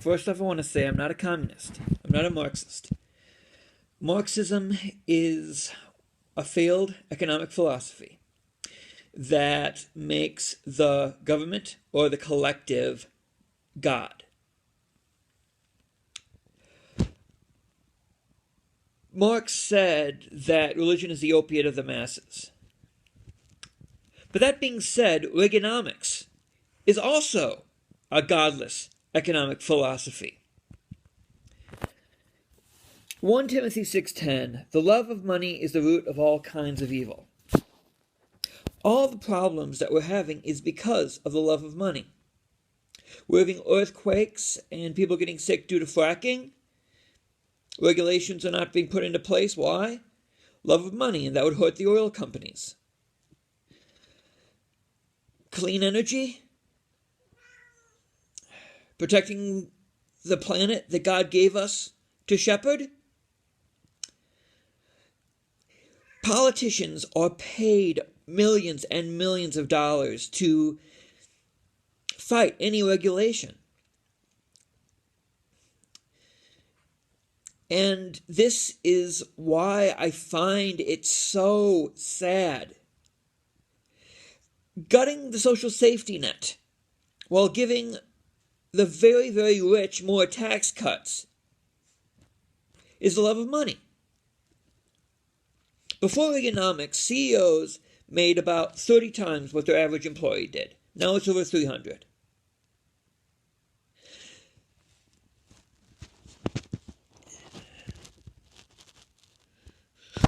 First off, I want to say I'm not a communist. I'm not a Marxist. Marxism is a failed economic philosophy that makes the government or the collective God. Marx said that religion is the opiate of the masses. But that being said, Reaganomics is also a godless economic philosophy. 1 Timothy 6:10, the love of money is the root of all kinds of evil. All the problems that we're having is because of the love of money. We're having earthquakes and people getting sick due to fracking. Regulations are not being put into place. Why? Love of money, and that would hurt the oil companies. Clean energy, protecting the planet that God gave us to shepherd. Politicians are paid millions and millions of dollars to fight any regulation. And this is why I find it so sad. Gutting the social safety net while giving the very, very rich more tax cuts is the love of money. Before Reaganomics, CEOs made about 30 times what their average employee did. Now it's over 300.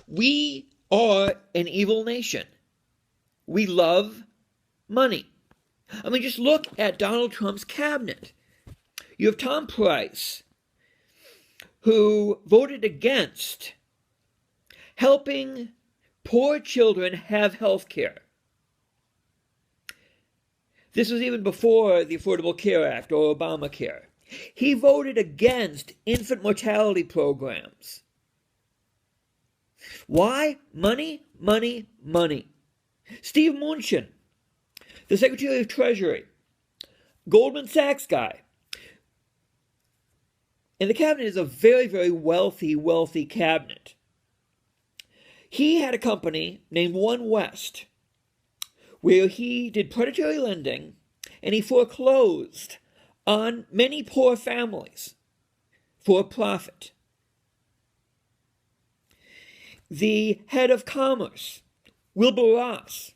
We are an evil nation. We love money. I mean, just look at Donald Trump's cabinet. You have Tom Price, who voted against helping poor children have health care. This was even before the Affordable Care Act or Obamacare. He voted against infant mortality programs. Why? Money, money, money. Steve Mnuchin, the Secretary of Treasury, Goldman Sachs guy. And the cabinet is a very, very wealthy cabinet. He had a company named One West where he did predatory lending and he foreclosed on many poor families for profit. The head of commerce, Wilbur Ross,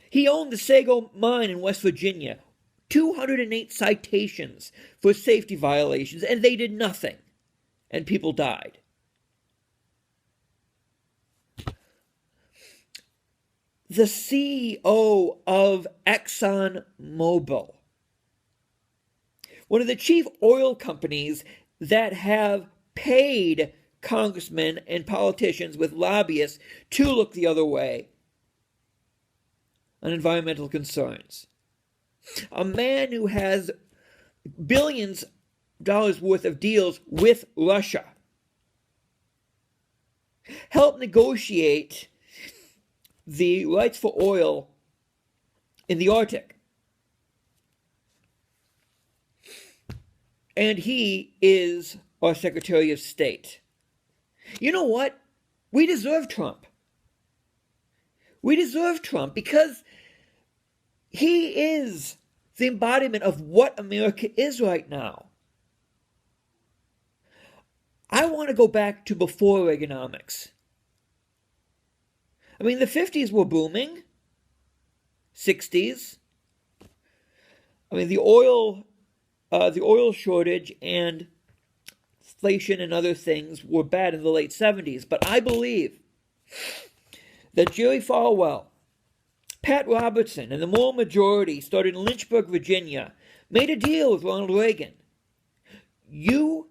he owned the Sago mine in West Virginia, 208 citations for safety violations, and they did nothing, and people died. The CEO of ExxonMobil, one of the chief oil companies that have paid congressmen and politicians with lobbyists to look the other way on environmental concerns. A man who has billions of dollars worth of deals with Russia helped negotiate the rights for oil in the Arctic. And he is our Secretary of State. You know what? We deserve Trump. We deserve Trump because he is the embodiment of what America is right now. I want to go back to before Reaganomics. I mean, the 50s were booming. 60s. I mean, the oil shortage and inflation and other things were bad in the late 70s. But I believe that Jerry Falwell, Pat Robertson, and the moral majority started in Lynchburg, Virginia, made a deal with Ronald Reagan. You